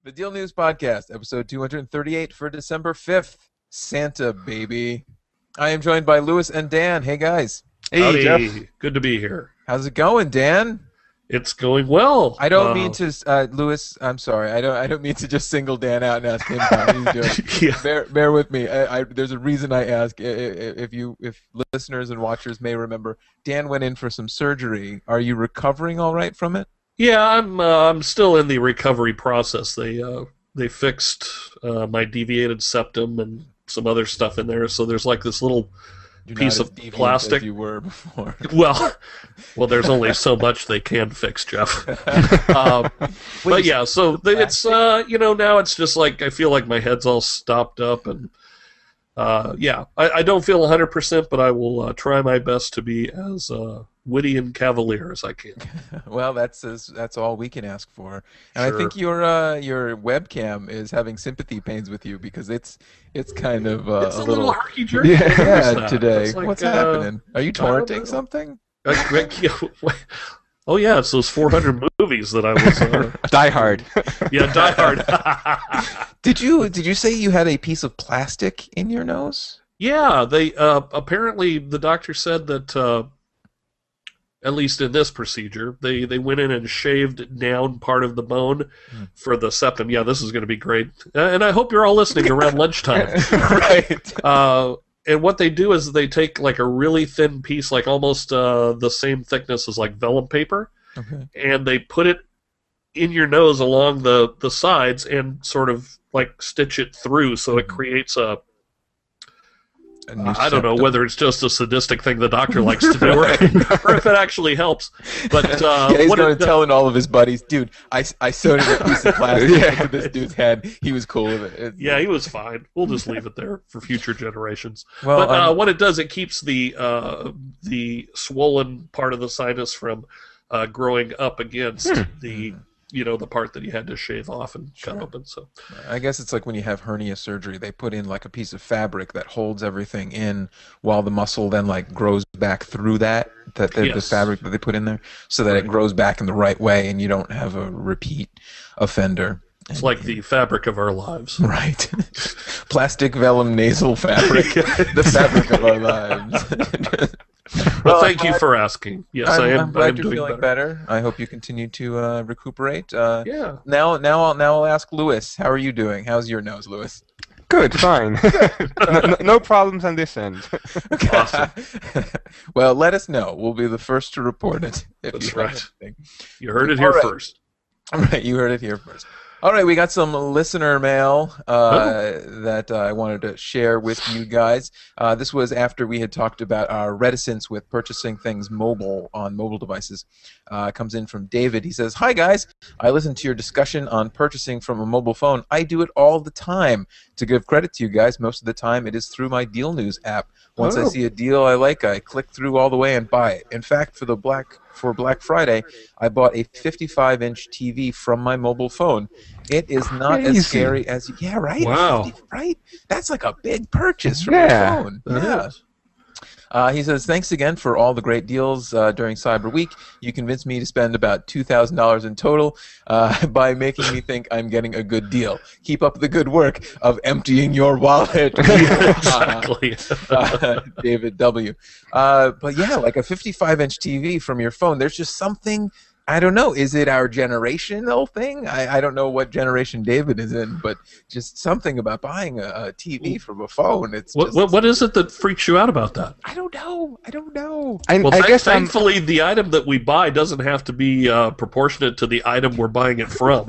The Deal News Podcast, episode 238 for December 5th. Santa, baby. I am joined by Lewis and Dan. Hey, guys. Hey, Howdy. Jeff. Good to be here. How's it going, Dan? It's going well. I don't mean to, Lewis, I'm sorry. I don't mean to just single Dan out and ask him how he's doing. Yeah. Bear with me. There's a reason I ask. If listeners and watchers may remember, Dan went in for some surgery. Are you recovering all right from it? Yeah, I'm still in the recovery process. They fixed my deviated septum and some other stuff in there, so there's like this little You're piece not of as deviant plastic. as you were before. Well, there's only so much they can fix, Jeff. But yeah, so it's now it's just like I feel like my head's all stopped up, and I don't feel 100%, but I will try my best to be as witty and cavalier as I can. Well, that's all we can ask for. And Sure. I think your webcam is having sympathy pains with you because it's kind of It's a a little little herky-jerky. yeah today. It's like, What's happening? Are you don't torrenting know. something? Oh yeah, it's those 400 movies that I was. Die Hard. Yeah, Die Hard. Did you say you had a piece of plastic in your nose? Yeah, they apparently the doctor said that at least in this procedure, they went in and shaved down part of the bone for the septum. Yeah, this is going to be great, and I hope you're all listening around lunchtime. Right. And what they do is they take like a really thin piece, like almost the same thickness as like vellum paper, Okay. and they put it in your nose along the sides and sort of like stitch it through, so it creates a new I don't know septum. whether it's just a sadistic thing the doctor likes to do or if it actually helps. But Yeah, he's what going it to telling all of his buddies, dude, I sewed in a piece of plastic into this dude's head. He was cool with it. yeah, he was fine. We'll just leave it there for future generations. Well, But what it does, it keeps the swollen part of the sinus from growing up against the part that you had to shave off and cut open. So I guess it's like when you have hernia surgery, they put in like a piece of fabric that holds everything in while the muscle then like grows back through the Yes. fabric that they put in there so that it grows back in the right way and you don't have a repeat offender. it's like the fabric of our lives. Right. Plastic vellum nasal fabric. The fabric of our lives. Well, thank you for asking. Yes, I'm glad I'm you're doing feeling better. I hope you continue to recuperate. Yeah. Now I'll ask Lewis. How are you doing? How's your nose, Lewis? Good, fine. No problems on this end. Awesome. Well, let us know. We'll be the first to report it. If That's you have right. anything. You heard it here All right. first. All right, you heard it here first. All right, we got some listener mail that I wanted to share with you guys. This was after we had talked about our reticence with purchasing things mobile on mobile devices. Comes in from David. He says, "Hi guys, I listened to your discussion on purchasing from a mobile phone. I do it all the time. To give credit to you guys, most of the time it is through my Deal News app. Once I see a deal I like, I click through all the way and buy it. In fact, for Black Friday, I bought a 55-inch TV from my mobile phone. It is not Crazy. as scary as right. Wow. 50, right? That's like a big purchase from Yeah. your phone. That Yeah. is. He says, thanks again for all the great deals during Cyber Week. You convinced me to spend about $2,000 in total by making me think I'm getting a good deal. Keep up the good work of emptying your wallet." Exactly. David W. But yeah, like a 55-inch TV from your phone, there's just something, I don't know, is it our generational thing? I don't know what generation David is in, but just something about buying a TV from a phone. It's just, What is it that freaks you out about that? I don't know. And Well, I guess thankfully, the item that we buy doesn't have to be proportionate to the item we're buying it from.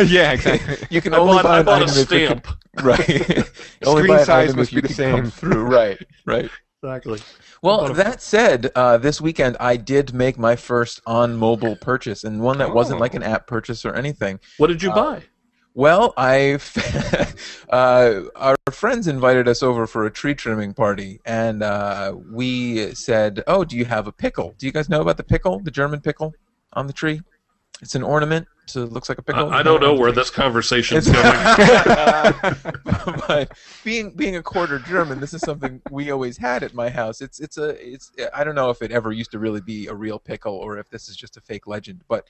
yeah, exactly. You can I only bought, buy I an bought a item if it stamp. can, right. You only Screen buy an size item must if you be the can come same. through. Right. Exactly. Well, that said, this weekend I did make my first on-mobile purchase, and one that wasn't like an app purchase or anything. What did you buy? Well, our friends invited us over for a tree trimming party, and we said, "Oh, do you have a pickle? Do you guys know about the pickle, the German pickle on the tree? It's an ornament, looks like a pickle. I don't know where this conversation's going. But being a quarter German, this is something we always had at my house. It's I don't know if it ever used to really be a real pickle or if this is just a fake legend, but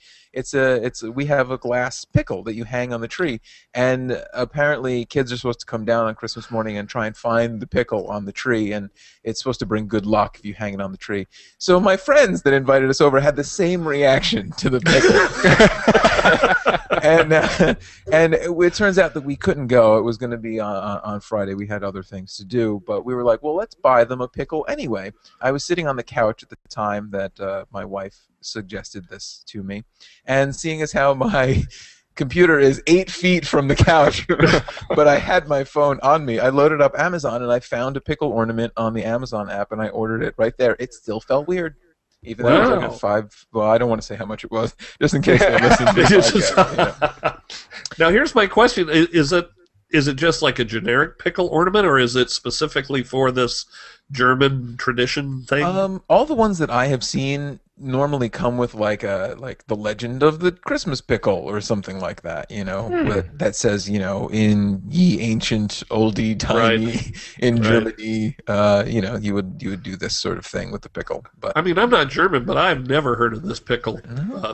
we have a glass pickle that you hang on the tree, and apparently kids are supposed to come down on Christmas morning and try and find the pickle on the tree, and it's supposed to bring good luck if you hang it on the tree. So my friends that invited us over had the same reaction to the pickle. and it turns out that we couldn't go. It was going to be on Friday. We had other things to do, but we were like, well, let's buy them a pickle anyway. I was sitting on the couch at the time that my wife suggested this to me, and seeing as how my computer is 8 feet from the couch, but I had my phone on me, I loaded up Amazon and I found a pickle ornament on the Amazon app, and I ordered it right there. It still felt weird. Even though it was like a 5, well, I don't want to say how much it was, just in case they listen to the podcast. Now, here's my question: Is it just like a generic pickle ornament, or is it specifically for this German tradition thing? All the ones that I have seen normally come with like the legend of the Christmas pickle or something like that, that says, in ye ancient oldie timey in Germany, you would do this sort of thing with the pickle. But I mean, I'm not German, but I've never heard of this pickle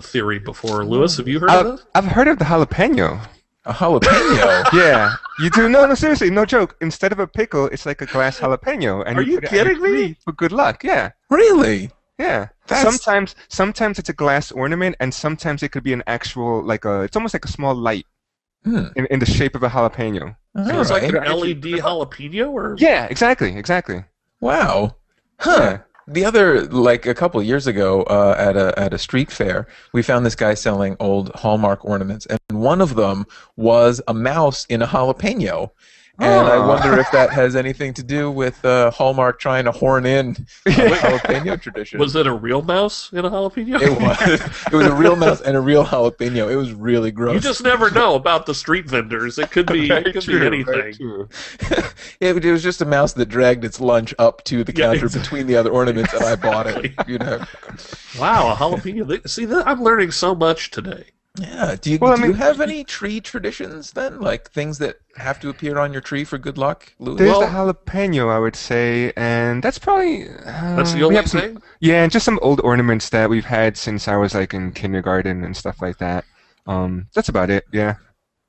theory before. Lewis, have you heard of this? I've heard of the jalapeno. A jalapeno? Yeah, you do. No, seriously, no joke. Instead of a pickle, it's like a glass jalapeno. And Are you kidding me? For good luck, yeah. Really? Yeah. Sometimes it's a glass ornament, and sometimes it could be an actual, it's almost like a small light in the shape of a jalapeno. So it's like an LED jalapeno, or? Yeah, exactly. Wow. Huh. Yeah. The other, a couple of years ago, at a street fair, we found this guy selling old Hallmark ornaments, and one of them was a mouse in a jalapeno. And I wonder if that has anything to do with Hallmark trying to horn in the jalapeno tradition. Was it a real mouse in a jalapeno? It was. It was a real mouse and a real jalapeno. It was really gross. You just never know about the street vendors. It could be anything. It was just a mouse that dragged its lunch up to the counter between the other ornaments, and I bought it. Wow, a jalapeno. See, I'm learning so much today. Yeah. Do you have any tree traditions then? Like things that have to appear on your tree for good luck, Louis? There's the jalapeno, I would say, and that's probably... that's the only thing? Yeah, and just some old ornaments that we've had since I was in kindergarten and stuff like that. That's about it, yeah.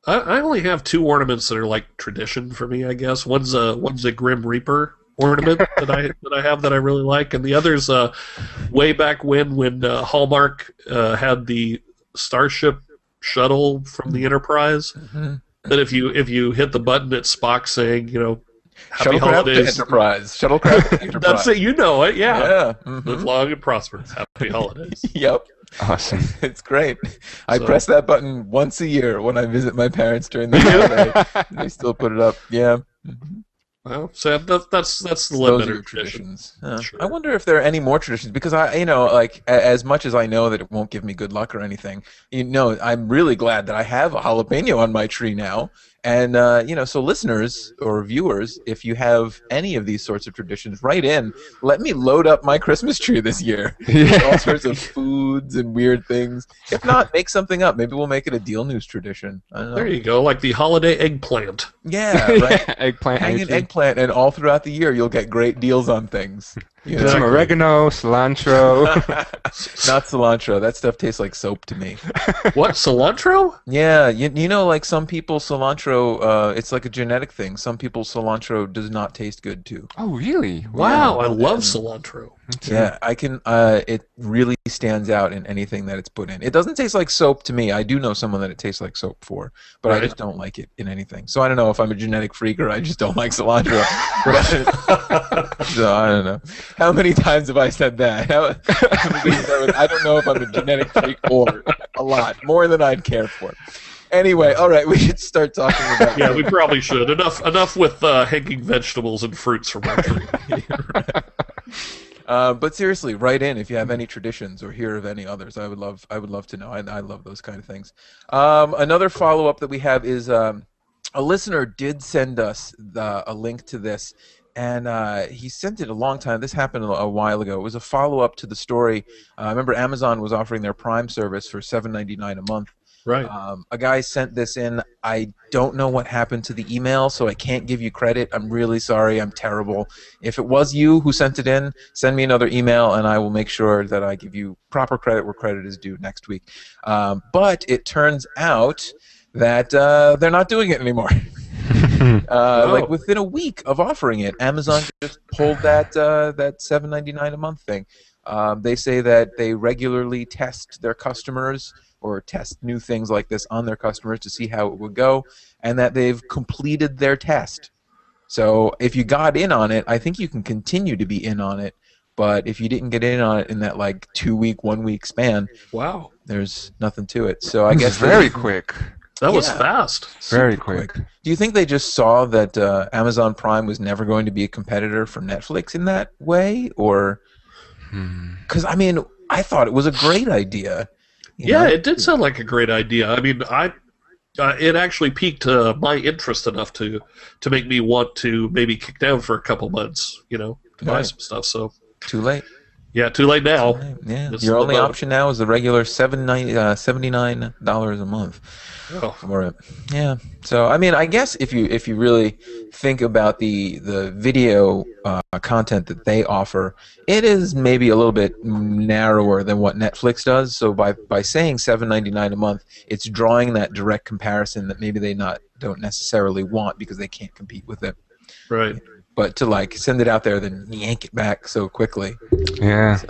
I only have 2 ornaments that are tradition for me, I guess. One's a Grim Reaper ornament that I have that I really like, and the other's way back when Hallmark had the Starship shuttle from the Enterprise. Mm-hmm. That if you hit the button, it's Spock saying, Happy Holidays. Shuttlecraft Enterprise. That's it. You know it. Yeah. Yeah. Mm-hmm. Live long and prosperous. Happy Holidays. Yep. Awesome. It's great. I press that button once a year when I visit my parents during the holiday. They still put it up. Yeah. Mm-hmm. Well, so that's the Leadbetter traditions. Sure. I wonder if there are any more traditions, because as much as I know that it won't give me good luck or anything, I'm really glad that I have a jalapeno on my tree now. And so listeners or viewers, if you have any of these sorts of traditions, write in. Let me load up my Christmas tree this year. All sorts of foods and weird things. If not, make something up. Maybe we'll make it a Deal-Janus tradition. I don't know. There you go, like the holiday eggplant. Yeah, right. Eggplant. Hang an eggplant, and all throughout the year you'll get great deals on things. Some oregano, cilantro. Not cilantro. That stuff tastes like soap to me. What, cilantro? Yeah, like some people cilantro, it's like a genetic thing. Some people cilantro does not taste good too. Oh, really? Wow, I love cilantro. Yeah, I can. It really stands out in anything that it's put in. It doesn't taste like soap to me. I do know someone that it tastes like soap for, but I just don't like it in anything. So I don't know if I'm a genetic freak or I just don't like cilantro. So I don't know. How many times have I said that? I don't know if I'm a genetic freak or a lot. More than I'd care for. Anyway, all right, we should start talking about... Yeah, we probably should. Enough with hanging vegetables and fruits from our tree. But seriously, write in if you have any traditions or hear of any others. I would love to know. I love those kind of things. Another follow-up that we have is a listener did send us a link to this. And he sent it a long time. This happened a while ago. It was a follow-up to the story. I remember Amazon was offering their Prime service for $7.99 a month. Right. A guy sent this in. I don't know what happened to the email, so I can't give you credit. I'm really sorry. I'm terrible. If it was you who sent it in, send me another email, and I will make sure that I give you proper credit where credit is due next week. But it turns out that they're not doing it anymore. Like within a week of offering it, Amazon just pulled that $7.99 a month thing. They say that they regularly test their customers or test new things like this on their customers to see how it would go, and that they've completed their test. So if you got in on it, I think you can continue to be in on it. But if you didn't get in on it in that like 2 week, 1 week span, wow, there's nothing to it. So I guess very quick. That was fast. Very quick. Do you think they just saw that Amazon Prime was never going to be a competitor for Netflix in that way, or? Because I mean, I thought it was a great idea. You know? It did sound like a great idea. I mean, it actually piqued my interest enough to make me want to maybe kick down for a couple months, to buy some stuff. So too late. Yeah, too late now. Yeah, your only option now is the regular $79 a month for it. Yeah. So I mean, I guess if you really think about the video content that they offer, it is maybe a little bit narrower than what Netflix does. So by saying $7.99 a month, it's drawing that direct comparison that maybe they don't necessarily want because they can't compete with it. Right. But to like send it out there, then yank it back so quickly. Yeah.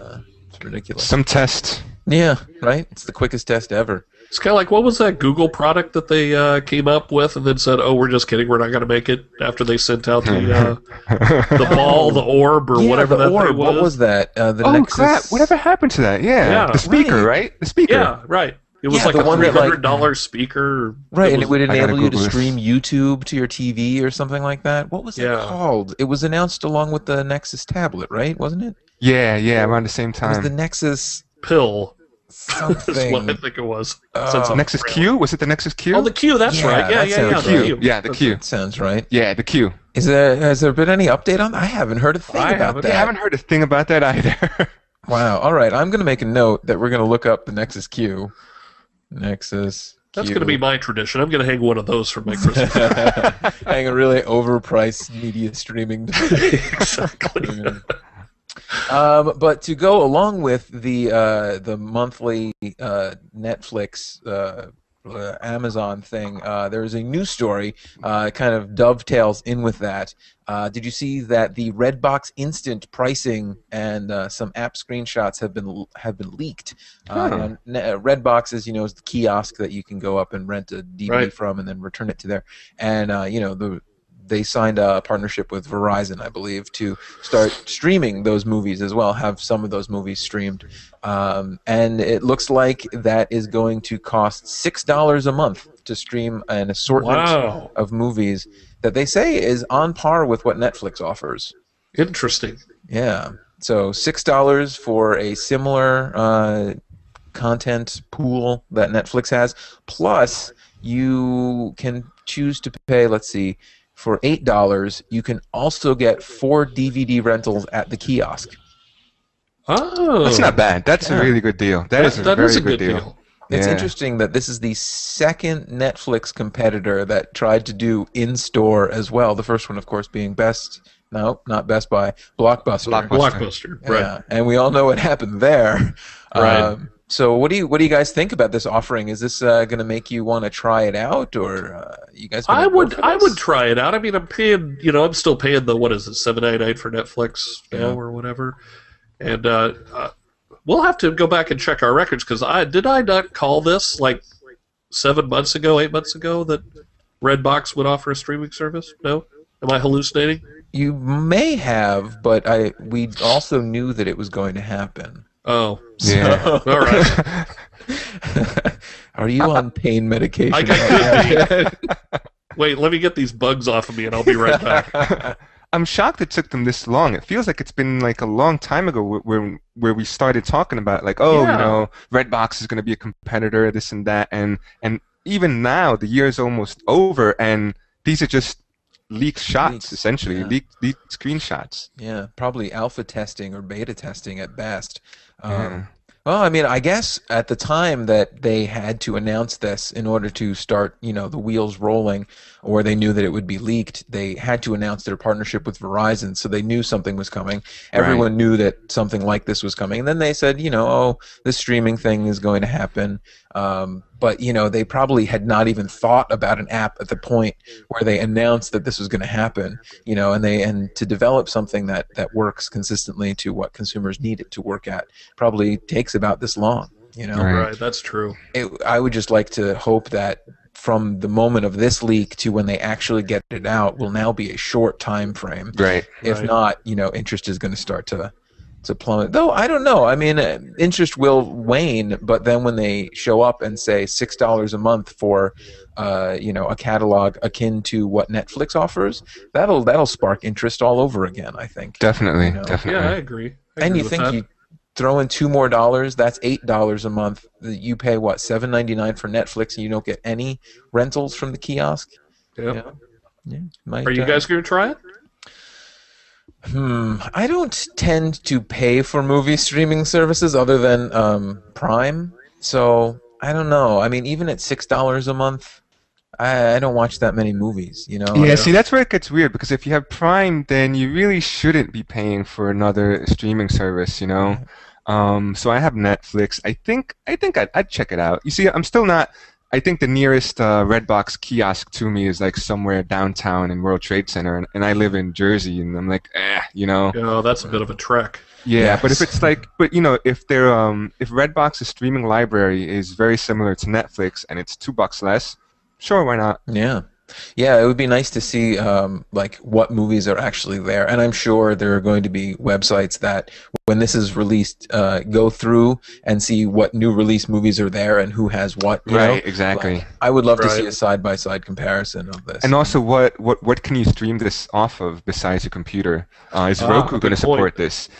It's ridiculous. Some test. Yeah, right? It's the quickest test ever. It's kind of like, what was that Google product that they came up with and then said, oh, we're just kidding, we're not going to make it, after they sent out the ball, the orb, or whatever that orb. thing was? What was that? The Nexus... crap. Whatever happened to that? Yeah. The speaker, right? The speaker. Yeah, right. It was like a $300 speaker. Right, and it would enable you to stream YouTube to your TV or something like that. What was it called? It was announced along with the Nexus tablet, right? Wasn't it? Yeah, around the same time. It was the Nexus... Pill. Something. That's what I think it was. Nexus Q? Was it the Nexus Q? Oh, the Q, that's right. Yeah, the Q. Yeah, the Q. That sounds right. Yeah, the Q. Has there been any update on that? I haven't heard a thing about that. I haven't heard a thing about that either. Wow. All right, I'm going to make a note that we're going to look up the Nexus Q. Nexus Q. That's going to be my tradition. I'm going to hang one of those for my Christmas. Hang a really overpriced media streaming device. Exactly. But to go along with the monthly Netflix Amazon thing, there's a news story kind of dovetails in with that. Did you see that the Redbox Instant pricing and some app screenshots have been leaked? Redbox is is the kiosk that you can go up and rent a DVD from and then return it to there, and they signed a partnership with Verizon, I believe, to start streaming those movies as well, have some of those movies streamed. And it looks like that is going to cost $6 a month to stream an assortment of movies that they say is on par with what Netflix offers. Interesting. Yeah. So $6 for a similar content pool that Netflix has, plus you can choose to pay, let's see, for $8, you can also get 4 DVD rentals at the kiosk. Oh, that's not bad. That's a really good deal. That is a very good deal. It's interesting that this is the second Netflix competitor that tried to do in-store as well. The first one, of course, being not Best Buy, Blockbuster. Blockbuster, right. Yeah, and we all know what happened there. Right. So what do you guys think about this offering? Is this going to make you want to try it out, or you guys? I would try it out. I mean, I'm paying. I'm still paying the $7.99 for Netflix now or whatever, and we'll have to go back and check our records because did I not call this like 8 months ago that Redbox would offer a streaming service? No, am I hallucinating? You may have, but we also knew that it was going to happen. Oh, yeah. All right. Are you on pain medication? I could be. Wait, let me get these bugs off of me, and I'll be right back. I'm shocked it took them this long. It feels like it's been like a long time ago where we started talking about Redbox is going to be a competitor, this and that, and even now the year is almost over, and these are just leaked shots, essentially, leaked screenshots. Yeah, probably alpha testing or beta testing at best. Well, I mean, I guess at the time that they had to announce this in order to start, the wheels rolling, or they knew that it would be leaked, they had to announce their partnership with Verizon, so they knew something was coming. Right. Everyone knew that something like this was coming. And then they said, oh, this streaming thing is going to happen. But, they probably had not even thought about an app at the point where they announced that this was going to happen, and to develop something that works consistently to what consumers need it to work at probably takes about this long, Right, that's true. I would just like to hope that from the moment of this leak to when they actually get it out will now be a short time frame. Right. If not, interest is going to start to plummet. Though I don't know. I mean, interest will wane, but then when they show up and say $6 a month for, a catalog akin to what Netflix offers, that'll spark interest all over again. I think. Definitely. Definitely. Yeah, I agree. And you think you throw in $2 more, that's $8 a month. You pay what, $7.99 for Netflix, and you don't get any rentals from the kiosk. Yep. Yeah. Are you guys going to try it? I don't tend to pay for movie streaming services other than Prime, so I don't know. I mean, even at $6 a month, I don't watch that many movies, Yeah, see, that's where it gets weird, because if you have Prime, then you really shouldn't be paying for another streaming service, So I have Netflix. I think I'd check it out. You see, I'm still not. I think the nearest Redbox kiosk to me is like somewhere downtown in World Trade Center, and I live in Jersey, and I'm like, Oh, that's a bit of a trek. Yeah, Yes. but if it's like, if they're if Redbox's streaming library is very similar to Netflix and it's $2 less, sure, why not? Yeah. Yeah, it would be nice to see like what movies are actually there, and I'm sure there are going to be websites that, when this is released, go through and see what new release movies are there and who has what. You know? Exactly. Like, I would love to see Right. a side-by-side comparison of this. And also, what can you stream this off of besides your computer? Is Roku good going to support point. this?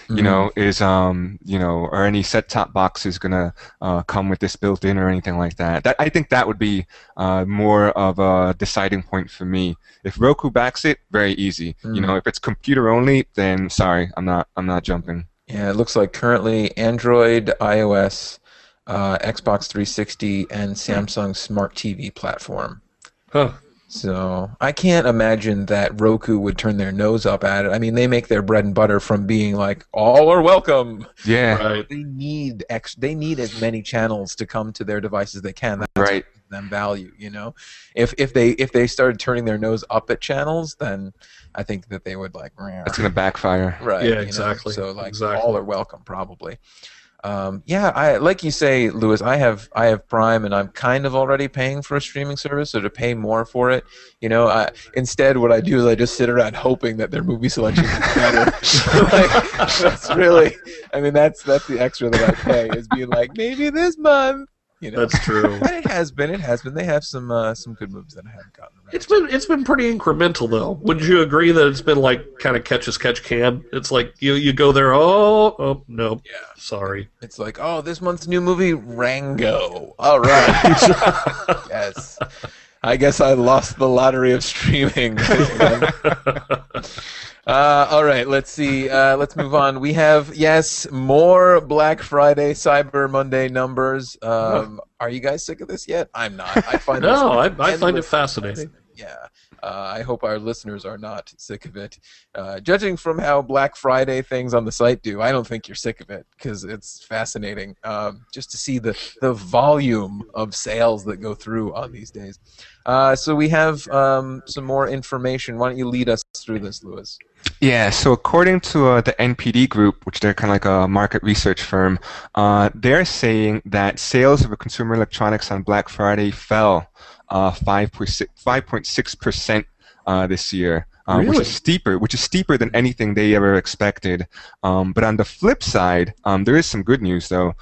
Are any set-top boxes going to come with this built in or anything like that? I think that would be more of a deciding point for me. If Roku backs it, very easy. If it's computer only, then sorry, I'm not jumping. Yeah, it looks like currently Android, iOS, Xbox 360, and Samsung Smart TV platform. Huh. So I can't imagine that Roku would turn their nose up at it. I mean, they make their bread and butter from being like, all are welcome. Yeah. Right. They need they need as many channels to come to their device as they can. That's Right. what gives them value, If they started turning their nose up at channels, then I think that they would like. That's going to backfire. Right. Yeah, exactly. So like Exactly. all are welcome probably. I like you say, Lewis. I have Prime, and I'm kind of already paying for a streaming service, so to pay more for it, instead what I do is I just sit around hoping that their movie selection is better. That's really, that's the extra that I pay, is being like, maybe this month. That's true. And it has been. They have some good movies that I haven't gotten around. It's been pretty incremental though. Would you agree that it's been like kind of catch as catch can? It's like you go there. Oh no. Yeah. Sorry. It's like, oh, this month's new movie, Rango. All right. Yes. I guess I lost the lottery of streaming. All right, let's see. Let's move on. We have, more Black Friday, Cyber Monday numbers. Are you guys sick of this yet? I'm not. I find I find it fascinating. Yeah. I hope our listeners are not sick of it. Judging from how Black Friday things on the site do, I don't think you're sick of it, because it's fascinating just to see the volume of sales that go through on these days. So we have some more information. Why don't you lead us through this, Lewis? Yeah, so according to the NPD Group, which they're kind of like a market research firm, they're saying that sales of consumer electronics on Black Friday fell 5.6% this year, Really? which is steeper than anything they ever expected. But on the flip side, there is some good news though.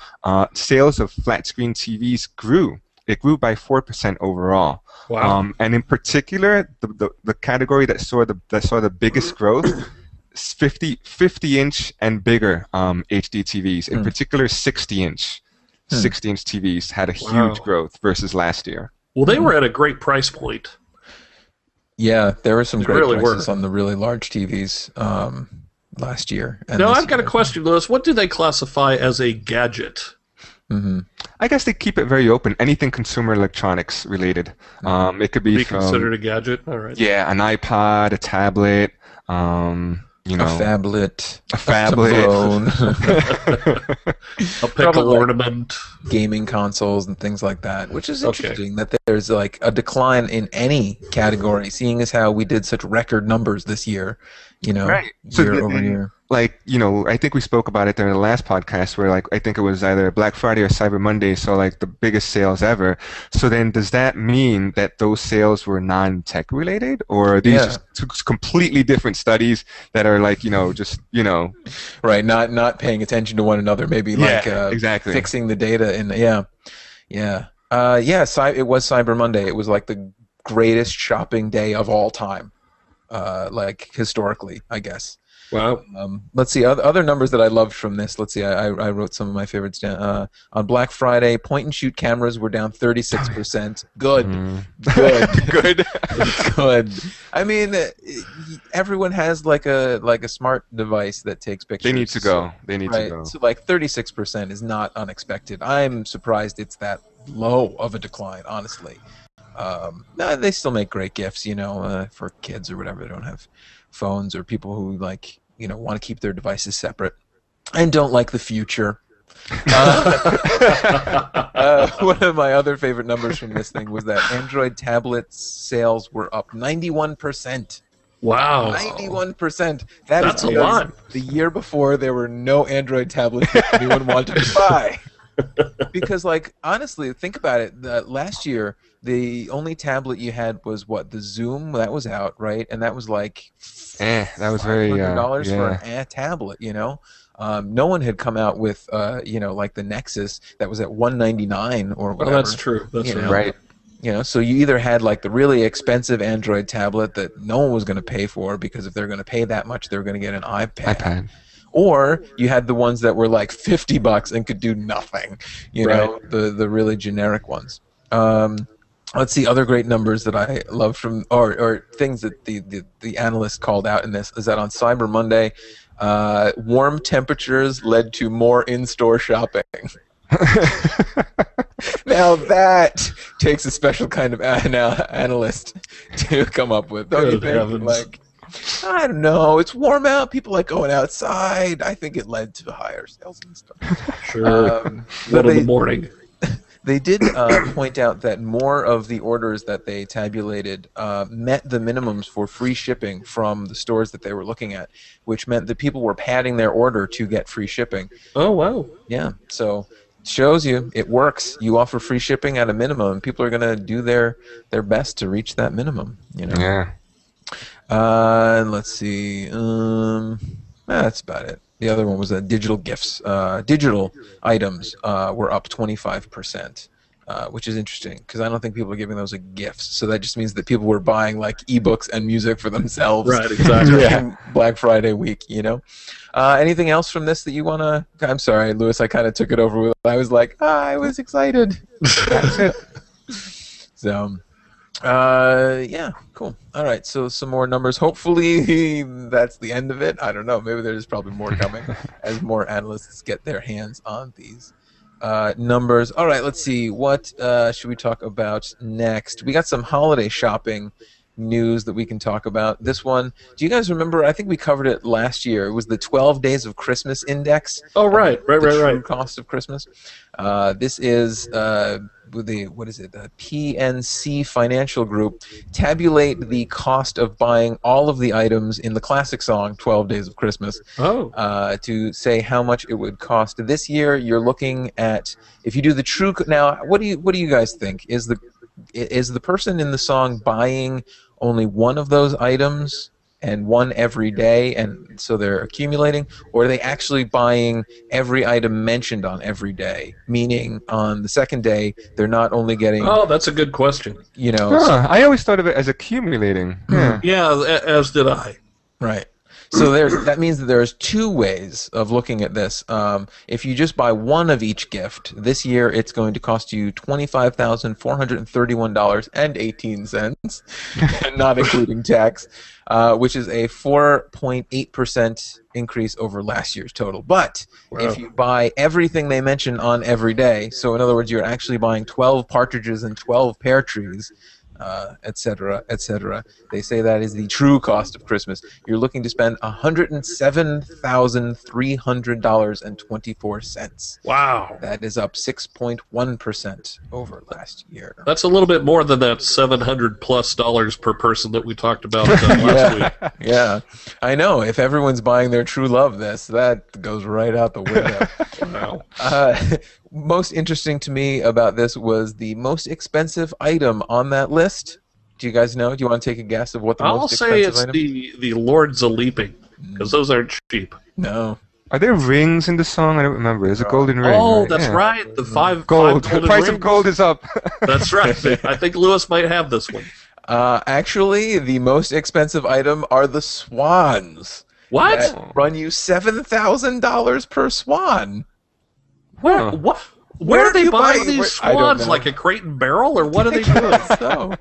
Sales of flat screen TVs grew. It grew by 4% overall. Wow. And in particular, the category that saw the biggest growth, 50-inch and bigger HD TVs. In particular, 60-inch TVs had a huge growth versus last year. Well, they were at a great price point. Yeah, there were some great really prices were. on the really large TVs last year. And Now, this I've got a year. question, Lewis. What do they classify as a gadget? Mm-hmm. I guess they keep it very open. Anything consumer electronics related. It could be from considered a gadget. All right. yeah, an iPod, a tablet. You A know, phablet, a phablet. A pickle ornament. Gaming consoles and things like that, which is Okay. interesting that there's like a decline in any category, seeing as how we did such record numbers this year, you know, Right. So year then, over year. like, you know, I think we spoke about it during the last podcast where, like, I think it was either Black Friday or Cyber Monday, so, like, the biggest sales ever. So then does that mean that those sales were non-tech related? Or are these just two completely different studies that are, like, you know, just, you know... Right, not paying attention to one another, maybe like exactly. fixing the data in it was Cyber Monday. It was like the greatest shopping day of all time, like historically, I guess. Wow. Let's see other numbers that I loved from this. Let's see. I wrote some of my favorites down. On Black Friday, point and shoot cameras were down 36%. Good, good. Good. I mean, everyone has like a smart device that takes pictures. They need to go. They need to go. So like 36% is not unexpected. I'm surprised it's that low of a decline, honestly. No, they still make great gifts, you know, for kids or whatever. They don't have phones, or people who like, you know, want to keep their devices separate and don't like the future. One of my other favorite numbers from this thing was that Android tablet sales were up 91%. Wow. 91%. That's a lot. The year before, there were no Android tablets that anyone wanted to buy. Because, like, honestly, think about it. Last year, the only tablet you had was what? The Zoom? That was out, right? And that was like that was very $500 for a tablet, you know? No one had come out with, you know, like the Nexus that was at $199 or whatever. Well, that's true. That's right. You know, so you either had like the really expensive Android tablet that no one was going to pay for, because if they're going to pay that much, they're going to get an iPad. Or you had the ones that were like $50 and could do nothing. You know, the really generic ones. Let's see, other great numbers that I love from, or things that the analyst called out in this, is that on Cyber Monday, warm temperatures led to more in-store shopping. Now that takes a special kind of analyst to come up with, don't you think? Like, I don't know, it's warm out, people like going outside. I think it led to higher sales and stuff. Sure. One in the morning. They did point out that more of the orders that they tabulated met the minimums for free shipping from the stores that they were looking at, which meant that people were padding their order to get free shipping. Oh, wow. Yeah, so it shows you it works. You offer free shipping at a minimum, and people are going to do their best to reach that minimum. You know. Yeah. Let's see. That's about it. The other one was digital gifts. Digital items were up 25%, which is interesting because I don't think people are giving those as gifts. So that just means that people were buying like ebooks and music for themselves. Right, exactly. During Black Friday week, you know. Anything else from this that you want to... I'm sorry, Lewis, I kind of took it over with... I was like, I was excited. That's it. So... yeah, cool. All right, so some more numbers. Hopefully that's the end of it. I don't know. Maybe there's probably more coming as more analysts get their hands on these numbers. All right, let's see. What should we talk about next? We got some holiday shopping news that we can talk about. This one, do you guys remember? I think we covered it last year. It was the 12 Days of Christmas Index. Oh, right. The true cost of Christmas. This is... what is it? The PNC Financial Group tabulate the cost of buying all of the items in the classic song 12 Days of Christmas to say how much it would cost. This year you're looking at, if you do the true... Now, what do you guys think? Is the person in the song buying only one of those items and one every day, and so they're accumulating, or are they actually buying every item mentioned on every day? Meaning, on the second day, they're not only getting... Oh, that's a good question. You know, I always thought of it as accumulating. Yeah, as did I. Right. So that means that there's two ways of looking at this. If you just buy one of each gift, this year it's going to cost you $25,431.18, not including tax, which is a 4.8% increase over last year's total. But if you buy everything they mention on every day, so in other words, you're actually buying 12 partridges and 12 pear trees, etc., etc. They say that is the true cost of Christmas. You're looking to spend $107,300.24. Wow. That is up 6.1% over last year. That's a little bit more than that $700+ per person that we talked about last week. Yeah, I know. If everyone's buying their true love that goes right out the window. Wow. Most interesting to me about this was the most expensive item on that list. Do you guys know? Do you want to take a guess of what the most expensive item? I'll say it's the Lords a Leaping, because those aren't cheap. No. Are there rings in the song? I don't remember. There's a golden ring. Oh, right? that's right. The five gold. golden The price rings. of gold is up. That's right. I think Lewis might have this one. Actually, the most expensive item are the swans. What? That run you $7,000 per swan. Where are they buying these swans? know. Like a Crate and Barrel, or what are they doing? So,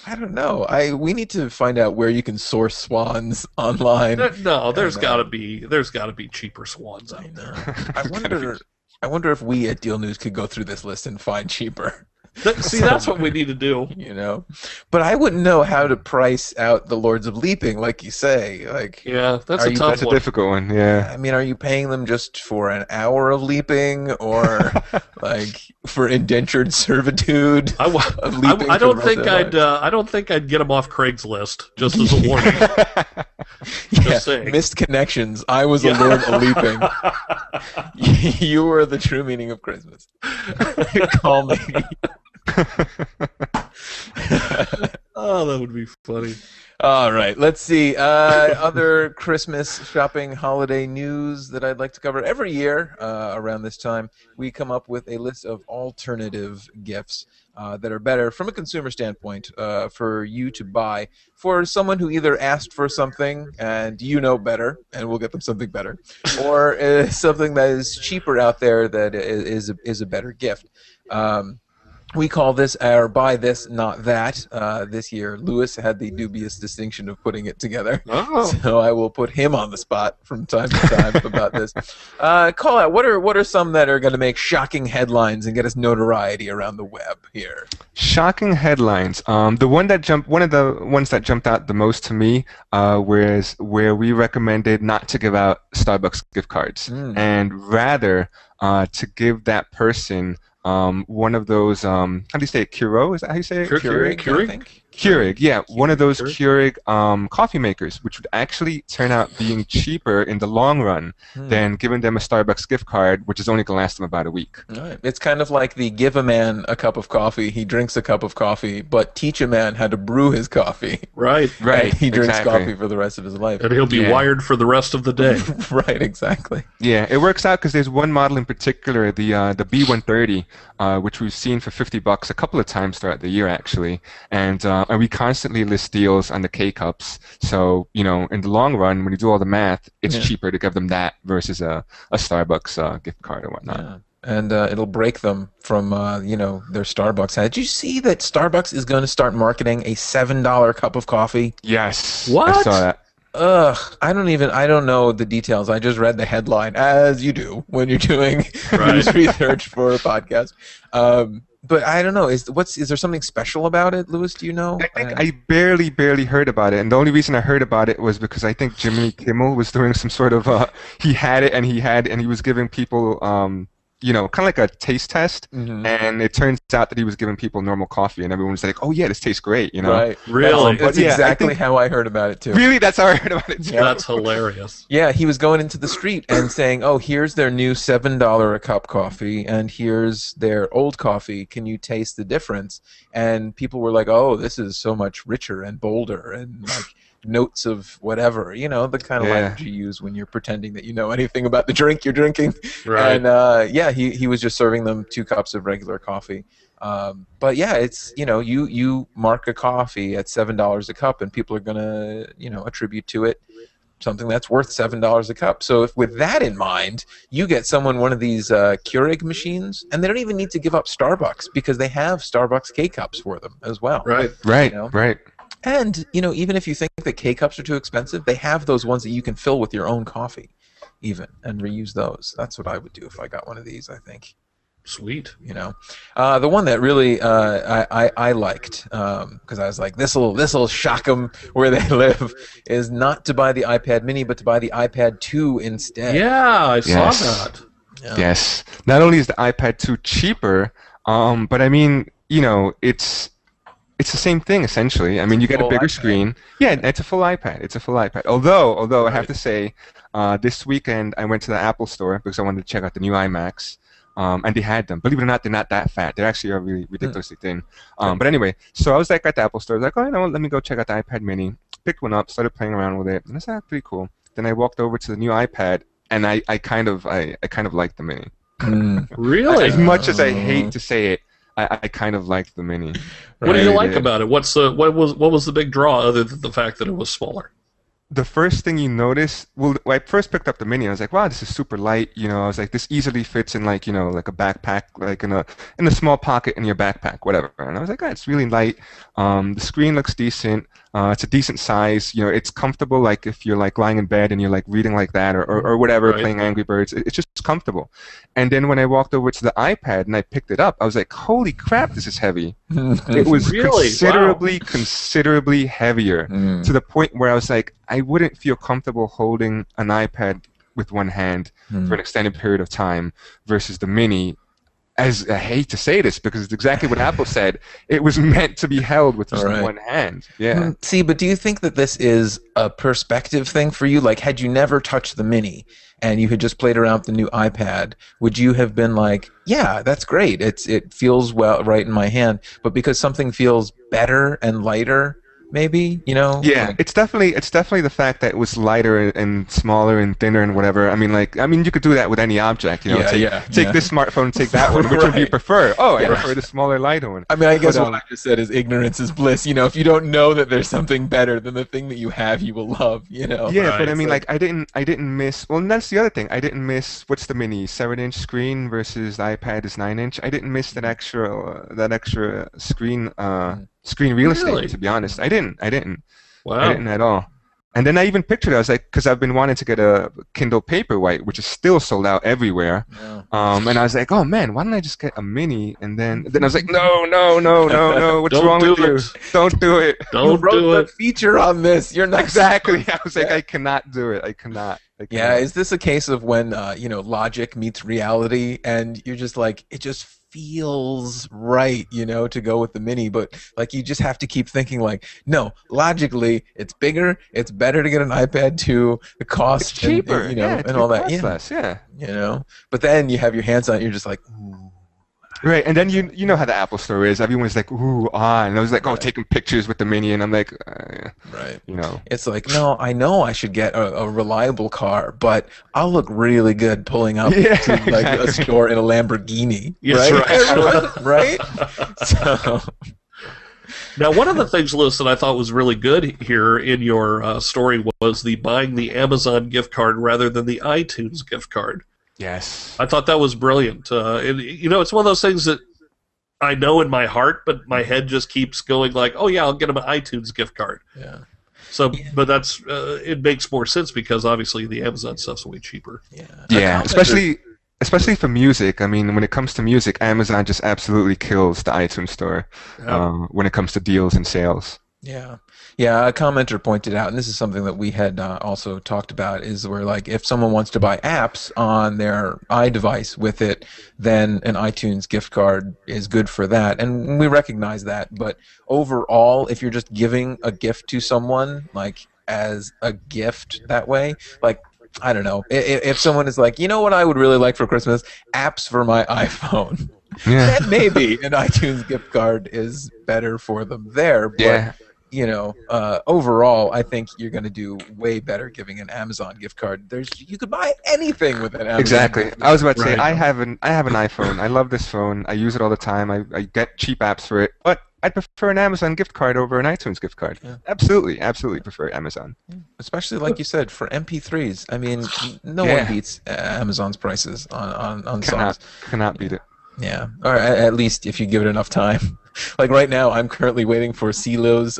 I don't know. We need to find out where you can source swans online. No, there's got to be cheaper swans out there. I wonder if we at Deal News could go through this list and find cheaper. See, that's what we need to do. But I wouldn't know how to price out the Lords of Leaping, like you say. Yeah, that's a tough one. That's a difficult one. Yeah. I mean, are you paying them just for an hour of leaping, or for indentured servitude? I don't think I'd get them off Craigslist, just as a warning. Just saying. Missed connections. I was a Lord of Leaping. You were the true meaning of Christmas. Call me. Oh, that would be funny. All right, let's see. Other Christmas shopping holiday news that I'd like to cover. Every year around this time, we come up with a list of alternative gifts that are better from a consumer standpoint for you to buy for someone who either asked for something and you know better and we'll get them something better, or something that is cheaper out there that is a better gift. We call this our Buy This, Not That. This year, Lewis had the dubious distinction of putting it together. Oh. So I will put him on the spot from time to time about this. Call out, what are some that are going to make shocking headlines and get us notoriety around the web here? Shocking headlines. One of the ones that jumped out the most to me was where we recommended not to give out Starbucks gift cards and rather to give that person one of those, how do you say it? Keurig? Is that how you say it? Keurig? I think. Keurig, yeah, one of those Keurig coffee makers, which would actually turn out being cheaper in the long run than giving them a Starbucks gift card, which is only going to last them about a week. Right. It's kind of like the give a man a cup of coffee, he drinks a cup of coffee, but teach a man how to brew his coffee. Right. And he drinks coffee for the rest of his life. And he'll be wired for the rest of the day. Right, exactly. Yeah, it works out because there's one model in particular, the B130, which we've seen for $50 a couple of times throughout the year, actually, and we constantly list deals on the K-Cups. So, in the long run, when you do all the math, it's cheaper to give them that versus a Starbucks gift card or whatnot. Yeah. And it'll break them from, their Starbucks. Did you see that Starbucks is going to start marketing a $7 cup of coffee? Yes. What? I saw that. I don't know the details. I just read the headline, as you do when you're doing news research for a podcast. But I don't know. Is there something special about it, Lewis? Do you know? I think I barely heard about it, and the only reason I heard about it was because I think Jimmy Kimmel was doing some sort of he had it and he was giving people kind of like a taste test, and it turns out that he was giving people normal coffee, and everyone was like, "Oh yeah, this tastes great," Right. Really? That's exactly how I heard about it too. Really, that's how I heard about it too. Yeah, that's hilarious. Yeah, he was going into the street and saying, "Oh, here's their new $7 a cup coffee, and here's their old coffee. Can you taste the difference?" And people were like, "Oh, this is so much richer and bolder and like." Notes of whatever, the kind of language you use when you're pretending that you know anything about the drink you're drinking. Right. And he was just serving them 2 cups of regular coffee. But yeah, it's you mark a coffee at $7 a cup, and people are gonna attribute to it something that's worth $7 a cup. So if with that in mind, you get someone one of these Keurig machines, and they don't even need to give up Starbucks because they have Starbucks K-Cups for them as well. Right. Right. You know? Right. And, even if you think that K-Cups are too expensive, they have those ones that you can fill with your own coffee even and reuse those. That's what I would do if I got one of these, I think. Sweet. The one that really I liked, because I was like, this'll shock them where they live, is not to buy the iPad Mini, but to buy the iPad 2 instead. Yeah, I saw that. Yeah. Yes. Not only is the iPad 2 cheaper, but I mean, it's the same thing essentially. I mean, you get a bigger screen. Yeah, it's a full iPad. It's a full iPad. Although I have to say, this weekend I went to the Apple store because I wanted to check out the new iMacs. And they had them. Believe it or not, they're not that fat. They're actually really ridiculously thin. But anyway, so I was like at the Apple store. I was like, let me go check out the iPad Mini. Picked one up, started playing around with it, and I said, pretty cool. Then I walked over to the new iPad, and I kind of liked the Mini. Really? As much as I hate to say it, I kind of liked the Mini. What do you like about it? What was the big draw other than the fact that it was smaller? The first thing you notice, when I first picked up the Mini, I was like, wow, this is super light. I was like, this easily fits in like a backpack, like in a small pocket in your backpack, whatever. And I was like, it's really light. The screen looks decent. It's a decent size. It's comfortable. Like if you're like lying in bed and you're like reading like that or whatever, right. playing Angry Birds, it's just comfortable. And then when I walked over to the iPad and I picked it up, I was like, holy crap, this is heavy. It was really? considerably heavier to the point where I was like, I wouldn't feel comfortable holding an iPad with one hand for an extended period of time versus the Mini. As I hate to say this because it's exactly what Apple said, it was meant to be held with just one hand. Yeah. See, but do you think that this is a perspective thing for you? Like, had you never touched the Mini and you had just played around with the new iPad, would you have been like, yeah, that's great. It feels right in my hand, but because something feels better and lighter, maybe, Yeah, like, it's definitely the fact that it was lighter and smaller and thinner and whatever. I mean, you could do that with any object. Take this smartphone, take that one. Which one do you prefer? Oh, I prefer the smaller, lighter one. I mean, I guess what I just said is ignorance is bliss. If you don't know that there's something better than the thing that you have, you will love. Yeah, right. But I mean, like I didn't miss. Well, that's the other thing. I didn't miss. What's the Mini? 7-inch screen versus the iPad is 9-inch. I didn't miss that extra screen. Screen real estate, to be honest. I didn't. Wow. I didn't at all. And then I even pictured it. I was like, because I've been wanting to get a Kindle Paperwhite, which is still sold out everywhere. Yeah. And I was like, oh man, why don't I just get a Mini? And then I was like, no. What's wrong with you? Don't do it. Don't do it. Feature on this. You're not exactly. I was like, I cannot do it. I cannot. Yeah. Is this a case of when logic meets reality, and you're just like, it just feels right, to go with the Mini, but like you just have to keep thinking like, no, logically it's bigger, it's better to get an iPad 2, the cost it's cheaper, and all that. Less, yeah. But then you have your hands on it, you're just like, ooh. Right, and then you know how the Apple Store is. Everyone's like, ooh, and I was like, taking pictures with the Mini, and I'm like, right. It's like, no, I know I should get a reliable car, but I'll look really good pulling up to like a store in a Lamborghini. Yes, right? Right? So. Now, one of the things, Lewis, that I thought was really good here in your story was the buying the Amazon gift card rather than the iTunes gift card. Yes. I thought that was brilliant. It's one of those things that I know in my heart, but my head just keeps going like, oh, yeah, I'll get him an iTunes gift card. Yeah. So, but that's it makes more sense because obviously the Amazon stuff's way cheaper. Yeah, especially for music. I mean, when it comes to music, Amazon just absolutely kills the iTunes store when it comes to deals and sales. Yeah, a commenter pointed out, and this is something that we had also talked about, is where like if someone wants to buy apps on their iDevice with it, then an iTunes gift card is good for that, and we recognize that. But overall, if you're just giving a gift to someone, like as a gift that way, like I don't know, if someone is like, you know what I would really like for Christmas? Apps for my iPhone. Yeah. Then maybe an iTunes gift card is better for them there. But, overall, I think you're going to do way better giving an Amazon gift card. You could buy anything with an Amazon. Exactly. I was about to say, I have an iPhone. I love this phone. I use it all the time. I get cheap apps for it, but I'd prefer an Amazon gift card over an iTunes gift card. Yeah. Absolutely prefer Amazon. Especially like you said for MP3s. I mean, no one beats Amazon's prices on songs. Cannot beat it. Yeah, or at least if you give it enough time. Like right now, I'm currently waiting for CeeLo's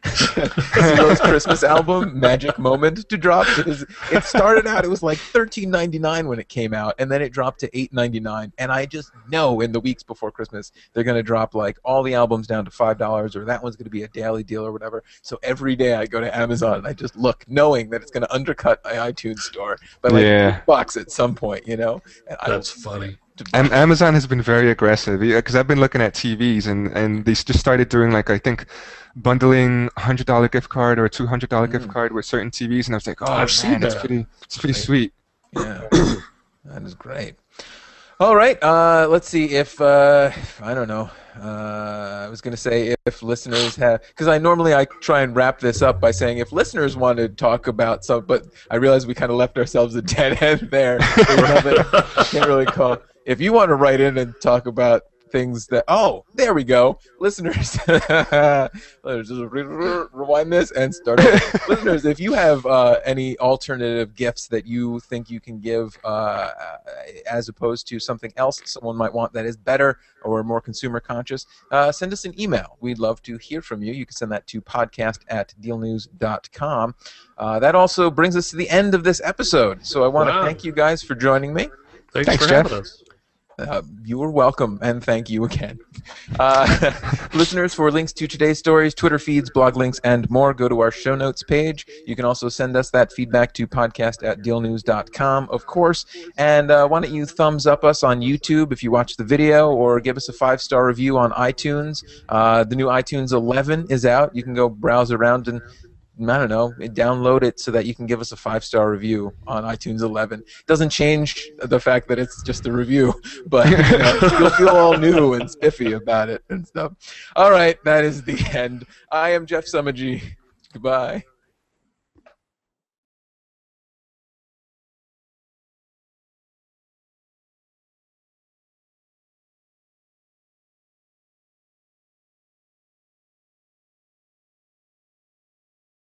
CeeLo's Christmas album, Magic Moment, to drop. It started out, it was like $13.99 when it came out, and then it dropped to $8.99. And I just know in the weeks before Christmas they're going to drop like all the albums down to $5, or that one's going to be a daily deal or whatever. So every day I go to Amazon and I just look, knowing that it's going to undercut my iTunes store by like $2 at some point, you know. And that's funny. Amazon has been very aggressive because I've been looking at TVs and they just started doing like I think bundling $100 gift card or a $200 gift card with certain TVs, and I was like, oh I've seen that. It's pretty sweet. Yeah, that is great. All right, let's see if I don't know. I was going to say if listeners have, because I try and wrap this up by saying if listeners want to talk about some, but I realize we kind of left ourselves a dead end there. Can't really call. If you want to write in and talk about things that, there we go, listeners. Let's just rewind this and start over. Listeners, if you have any alternative gifts that you think you can give as opposed to something else someone might want that is better or more consumer conscious, send us an email. We'd love to hear from you. You can send that to podcast@dealnews.com. That also brings us to the end of this episode. So I want to thank you guys for joining me. Thanks for having us. You are welcome, and thank you again. Listeners, for links to today's stories, Twitter feeds, blog links, and more, go to our show notes page. You can also send us that feedback to podcast@dealnews.com, of course. And why don't you thumbs up us on YouTube if you watch the video, or give us a 5-star review on iTunes. The new iTunes 11 is out. You can go browse around and download it so that you can give us a 5-star review on iTunes 11. It doesn't change the fact that it's just a review, but you'll feel all new and spiffy about it and stuff. All right, that is the end. I am Jeff Somogyi. Goodbye.